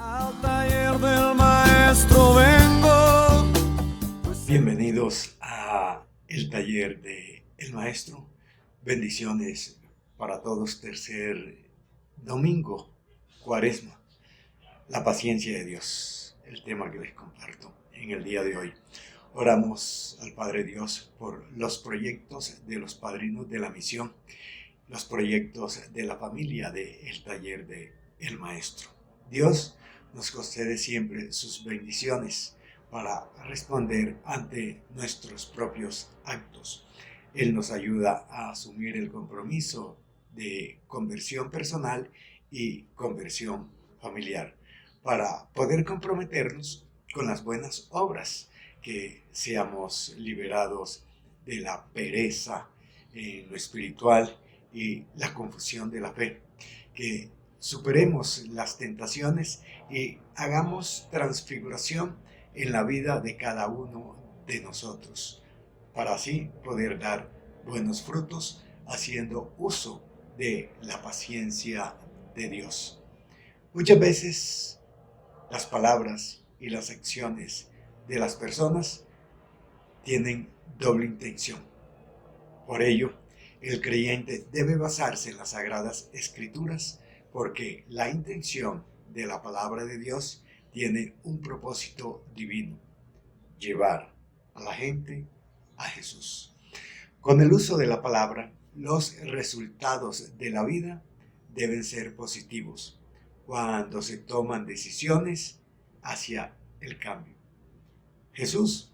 Al taller del maestro vengo. Bienvenidos a el taller de El Maestro. Bendiciones para todos. Tercer domingo, Cuaresma. La paciencia de Dios, el tema que les comparto en el día de hoy. Oramos al Padre Dios por los proyectos de los padrinos de la misión, los proyectos de la familia del taller de El Maestro. Dios nos concede siempre sus bendiciones para responder ante nuestros propios actos. Él nos ayuda a asumir el compromiso de conversión personal y conversión familiar para poder comprometernos con las buenas obras, que seamos liberados de la pereza en lo espiritual y la confusión de la fe, que superemos las tentaciones y hagamos transfiguración en la vida de cada uno de nosotros, para así poder dar buenos frutos haciendo uso de la paciencia de Dios. Muchas veces las palabras y las acciones de las personas tienen doble intención. Por ello, el creyente debe basarse en las Sagradas Escrituras, porque la intención de la palabra de Dios tiene un propósito divino: llevar a la gente a Jesús. Con el uso de la palabra, los resultados de la vida deben ser positivos cuando se toman decisiones hacia el cambio. Jesús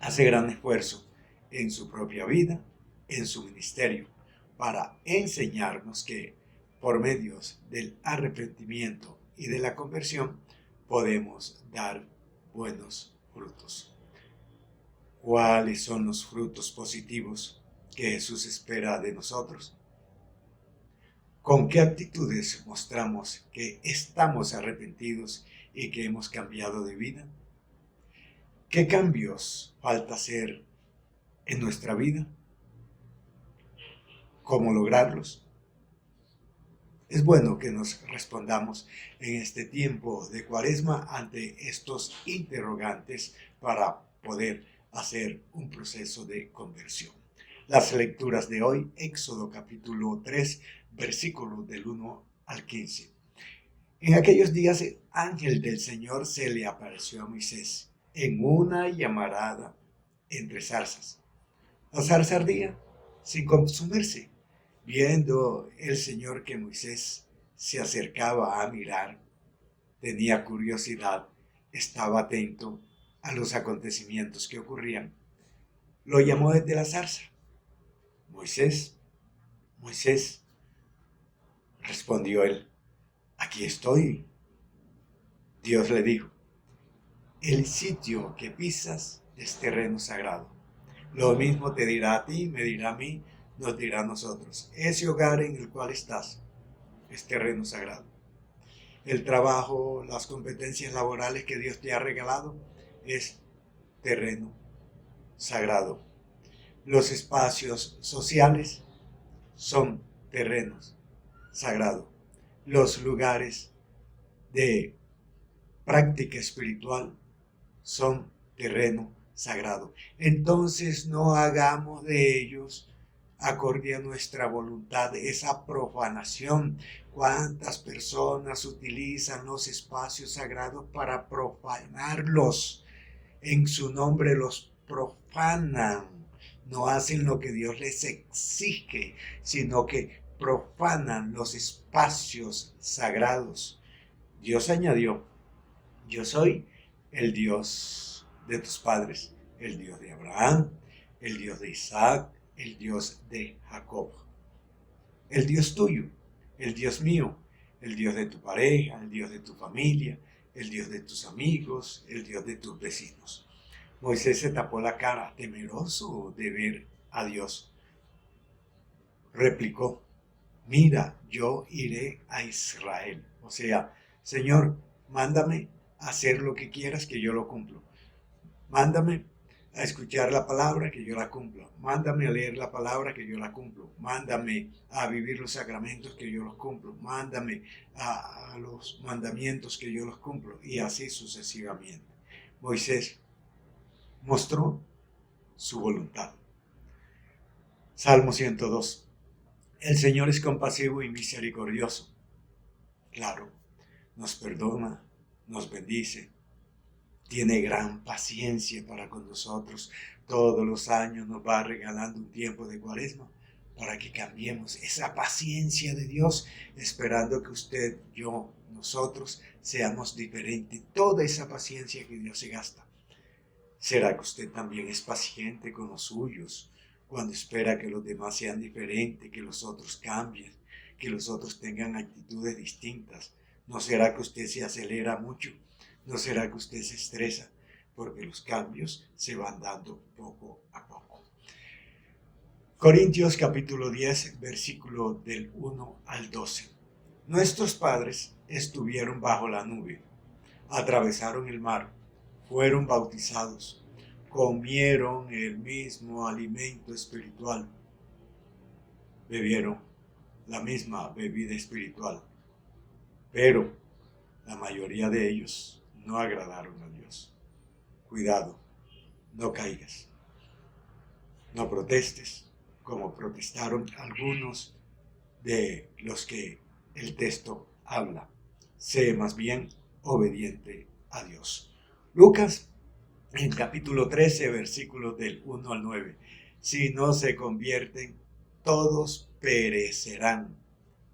hace gran esfuerzo en su propia vida, en su ministerio, para enseñarnos que por medios del arrepentimiento y de la conversión podemos dar buenos frutos. ¿Cuáles son los frutos positivos que Jesús espera de nosotros? ¿Con qué actitudes mostramos que estamos arrepentidos y que hemos cambiado de vida? ¿Qué cambios falta hacer en nuestra vida? ¿Cómo lograrlos? Es bueno que nos respondamos en este tiempo de Cuaresma ante estos interrogantes para poder hacer un proceso de conversión. Las lecturas de hoy: Éxodo capítulo 3, versículos del 1 al 15. En aquellos días el ángel del Señor se le apareció a Moisés en una llamarada entre zarzas. La zarza ardía sin consumirse. Viendo el Señor que Moisés se acercaba a mirar, tenía curiosidad, estaba atento a los acontecimientos que ocurrían, lo llamó desde la zarza. Moisés, Moisés, respondió él, aquí estoy. Dios le dijo, el sitio que pisas es terreno sagrado. Lo mismo te dirá a ti, me dirá a mí, nos dirá a nosotros. Ese hogar en el cual estás es terreno sagrado. El trabajo, las competencias laborales que Dios te ha regalado es terreno sagrado. Los espacios sociales son terrenos sagrados. Los lugares de práctica espiritual son terreno sagrado. Entonces no hagamos de ellos, acorde a nuestra voluntad, esa profanación. ¿Cuántas personas utilizan los espacios sagrados para profanarlos? En su nombre los profanan. No hacen lo que Dios les exige, sino que profanan los espacios sagrados. Dios añadió, yo soy el Dios de tus padres, el Dios de Abraham, el Dios de Isaac, el Dios de Jacob. El Dios tuyo, el Dios mío, el Dios de tu pareja, el Dios de tu familia, el Dios de tus amigos, el Dios de tus vecinos. Moisés se tapó la cara, temeroso de ver a Dios. Replicó, mira, yo iré a Israel. O sea, Señor, mándame a hacer lo que quieras, que yo lo cumplo. Mándame a escuchar la palabra, que yo la cumpla. Mándame a leer la palabra, que yo la cumplo. Mándame a vivir los sacramentos, que yo los cumplo. Mándame a los mandamientos, que yo los cumplo. Y así sucesivamente. Moisés mostró su voluntad. Salmo 102. El Señor es compasivo y misericordioso. Claro, nos perdona, nos bendice. Tiene gran paciencia para con nosotros. Todos los años nos va regalando un tiempo de Cuaresma para que cambiemos esa paciencia de Dios, esperando que usted, yo, nosotros seamos diferentes. Toda esa paciencia que Dios se gasta. ¿Será que usted también es paciente con los suyos cuando espera que los demás sean diferentes, que los otros cambien, que los otros tengan actitudes distintas? ¿No será que usted se acelera mucho? ¿No será que usted se estresa? Porque los cambios se van dando poco a poco. Corintios capítulo 10, versículo del 1 al 12. Nuestros padres estuvieron bajo la nube, atravesaron el mar, fueron bautizados, comieron el mismo alimento espiritual, bebieron la misma bebida espiritual, pero la mayoría de ellos no agradaron a Dios. Cuidado, no caigas, no protestes como protestaron algunos de los que el texto habla. Sé más bien obediente a Dios. Lucas, en capítulo 13, versículos del 1 al 9. Si no se convierten, todos perecerán.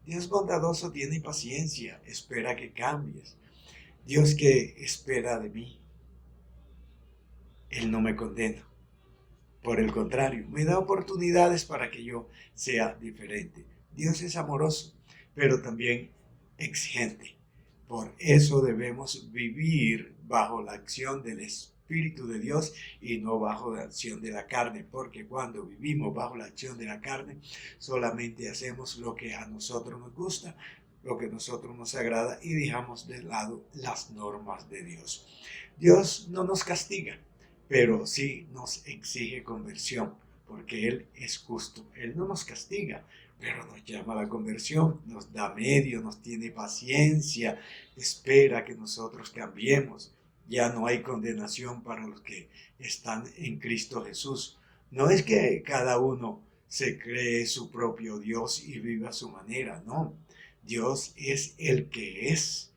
Dios bondadoso tiene paciencia, espera que cambies. Dios que espera de mí, Él no me condena. Por el contrario, me da oportunidades para que yo sea diferente. Dios es amoroso, pero también exigente. Por eso debemos vivir bajo la acción del Espíritu de Dios y no bajo la acción de la carne, porque cuando vivimos bajo la acción de la carne, solamente hacemos lo que a nosotros nos gusta, lo que a nosotros nos agrada y dejamos de lado las normas de Dios. Dios no nos castiga, pero sí nos exige conversión, porque Él es justo. Él no nos castiga, pero nos llama a la conversión, nos da medio, nos tiene paciencia, espera que nosotros cambiemos. Ya no hay condenación para los que están en Cristo Jesús. No es que cada uno se cree su propio Dios y viva a su manera, no. Dios es el que es,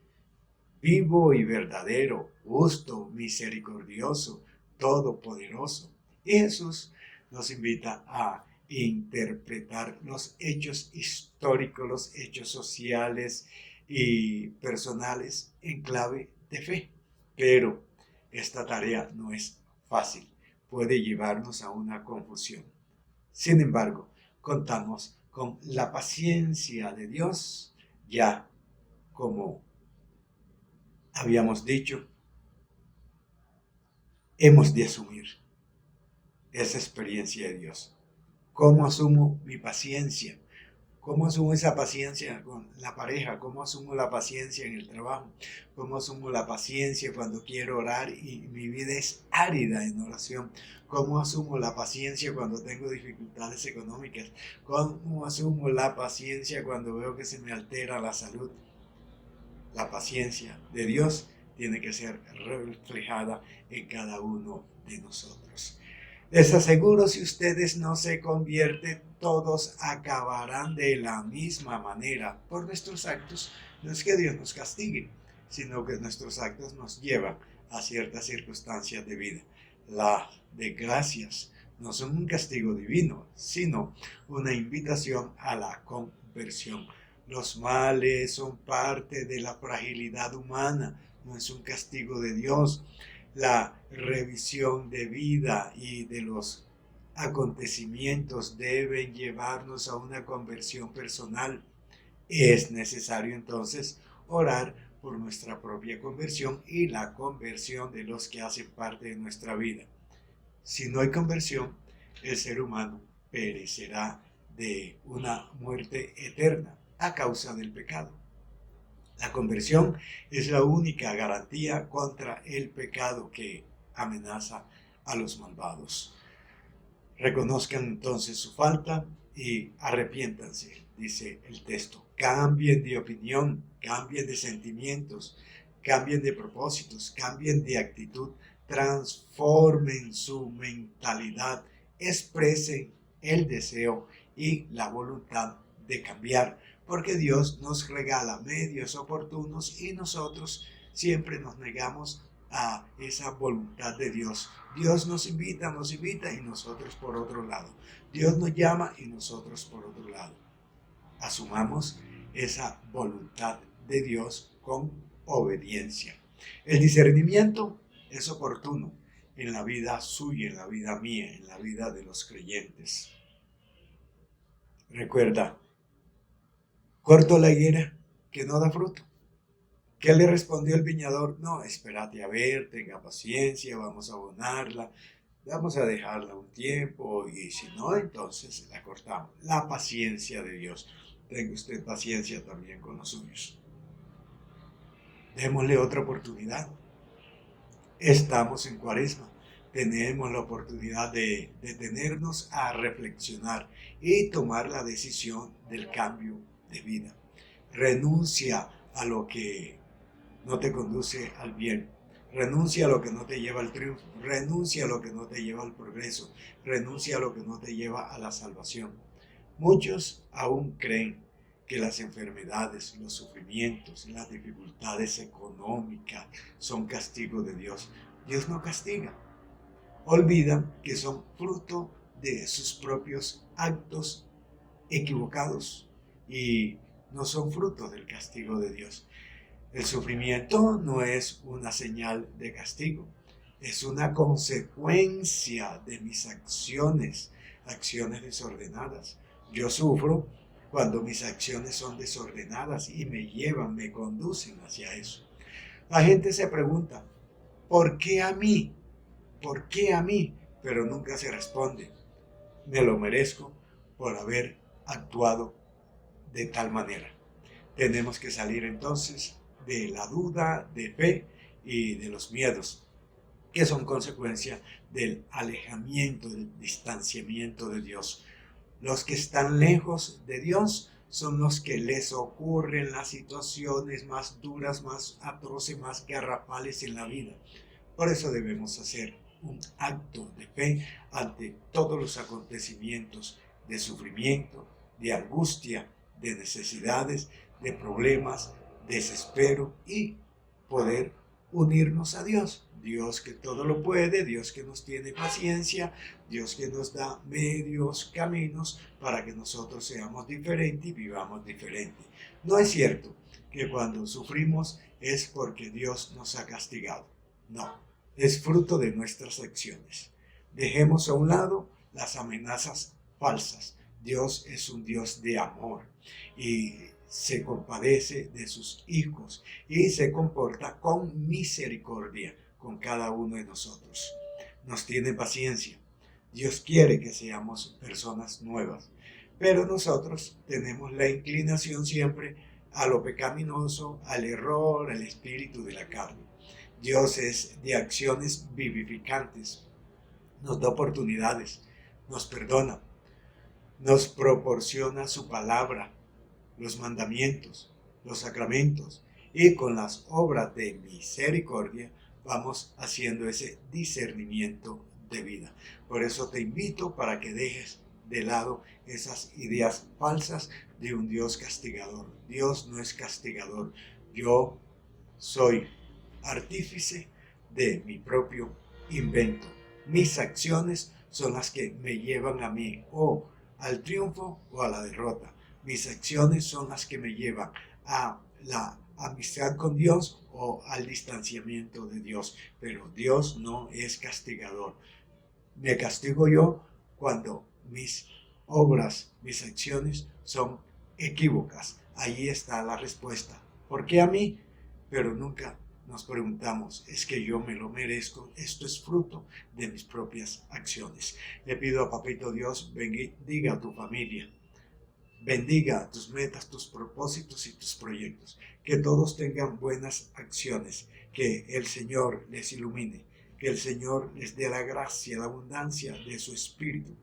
vivo y verdadero, justo, misericordioso, todopoderoso. Y Jesús nos invita a interpretar los hechos históricos, los hechos sociales y personales en clave de fe. Pero esta tarea no es fácil, puede llevarnos a una confusión. Sin embargo, contamos con la paciencia de Dios, ya como habíamos dicho, hemos de asumir esa experiencia de Dios. ¿Cómo asumo mi paciencia? ¿Cómo asumo esa paciencia con la pareja? ¿Cómo asumo la paciencia en el trabajo? ¿Cómo asumo la paciencia cuando quiero orar y mi vida es árida en oración? ¿Cómo asumo la paciencia cuando tengo dificultades económicas? ¿Cómo asumo la paciencia cuando veo que se me altera la salud? La paciencia de Dios tiene que ser reflejada en cada uno de nosotros. Les aseguro, si ustedes no se convierten, todos acabarán de la misma manera por nuestros actos. No es que Dios nos castigue, sino que nuestros actos nos llevan a ciertas circunstancias de vida. Las desgracias no son un castigo divino, sino una invitación a la conversión. Los males son parte de la fragilidad humana, no es un castigo de Dios. La revisión de vida y de los acontecimientos deben llevarnos a una conversión personal. Es necesario entonces orar por nuestra propia conversión y la conversión de los que hacen parte de nuestra vida. Si no hay conversión, el ser humano perecerá de una muerte eterna a causa del pecado. La conversión es la única garantía contra el pecado que amenaza a los malvados. Reconozcan entonces su falta y arrepiéntanse, dice el texto. Cambien de opinión, cambien de sentimientos, cambien de propósitos, cambien de actitud, transformen su mentalidad, expresen el deseo y la voluntad de cambiar, porque Dios nos regala medios oportunos y nosotros siempre nos negamos a esa voluntad de Dios. Dios nos invita y nosotros por otro lado. Dios nos llama y nosotros por otro lado. Asumamos esa voluntad de Dios con obediencia. El discernimiento es oportuno en la vida suya, en la vida mía, en la vida de los creyentes. Recuerda, corto la higuera que no da fruto. ¿Qué le respondió el viñador? No, espérate a ver, tenga paciencia, vamos a abonarla, vamos a dejarla un tiempo y si no, entonces la cortamos. La paciencia de Dios. Tenga usted paciencia también con los suyos. Démosle otra oportunidad. Estamos en Cuaresma. Tenemos la oportunidad de detenernos a reflexionar y tomar la decisión del cambio de vida. Renuncia a lo que no te conduce al bien. Renuncia a lo que no te lleva al triunfo. Renuncia a lo que no te lleva al progreso. Renuncia a lo que no te lleva a la salvación. Muchos aún creen que las enfermedades, los sufrimientos, las dificultades económicas son castigo de Dios. Dios no castiga. Olvidan que son fruto de sus propios actos equivocados y no son fruto del castigo de Dios. El sufrimiento no es una señal de castigo, es una consecuencia de mis acciones desordenadas. Yo sufro cuando mis acciones son desordenadas y me conducen hacia eso. La gente se pregunta, ¿por qué a mí? ¿Por qué a mí? Pero nunca se responde. Me lo merezco por haber actuado de tal manera. Tenemos que salir entonces de la duda, de fe y de los miedos, que son consecuencia del alejamiento, del distanciamiento de Dios. Los que están lejos de Dios son los que les ocurren las situaciones más duras, más atroces, más garrafales en la vida. Por eso debemos hacer un acto de fe ante todos los acontecimientos de sufrimiento, de angustia, de necesidades, de problemas, desespero y poder unirnos a Dios. Dios que todo lo puede, Dios que nos tiene paciencia, Dios que nos da medios, caminos para que nosotros seamos diferentes y vivamos diferente. No es cierto que cuando sufrimos es porque Dios nos ha castigado. No, es fruto de nuestras acciones. Dejemos a un lado las amenazas falsas. Dios es un Dios de amor y se compadece de sus hijos y se comporta con misericordia con cada uno de nosotros. Nos tiene paciencia. Dios quiere que seamos personas nuevas, pero nosotros tenemos la inclinación siempre a lo pecaminoso, al error, al espíritu de la carne. Dios es de acciones vivificantes, nos da oportunidades, nos perdona, nos proporciona su palabra, los mandamientos, los sacramentos, y con las obras de misericordia vamos haciendo ese discernimiento de vida. Por eso te invito para que dejes de lado esas ideas falsas de un Dios castigador. Dios no es castigador. Yo soy artífice de mi propio invento. Mis acciones son las que me llevan a mí o al triunfo o a la derrota. Mis acciones son las que me llevan a la amistad con Dios o al distanciamiento de Dios. Pero Dios no es castigador. Me castigo yo cuando mis obras, mis acciones son equívocas. Ahí está la respuesta. ¿Por qué a mí? Pero nunca nos preguntamos, ¿es que yo me lo merezco? Esto es fruto de mis propias acciones. Le pido a Papito Dios, bendiga a tu familia. Bendiga tus metas, tus propósitos y tus proyectos. Que todos tengan buenas acciones. Que el Señor les ilumine. Que el Señor les dé la gracia, la abundancia de su Espíritu.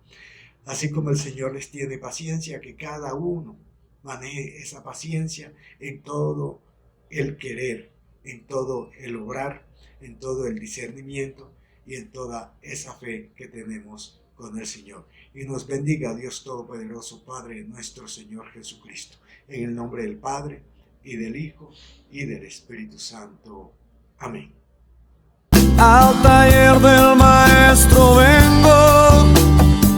Así como el Señor les tiene paciencia, que cada uno maneje esa paciencia en todo el querer, en todo el obrar, en todo el discernimiento y en toda esa fe que tenemos con el Señor. Y nos bendiga Dios Todopoderoso, Padre nuestro Señor Jesucristo. En el nombre del Padre, y del Hijo, y del Espíritu Santo. Amén. Al taller del maestro vengo,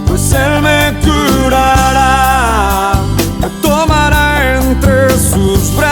pues él me curará, me tomará entre sus brazos.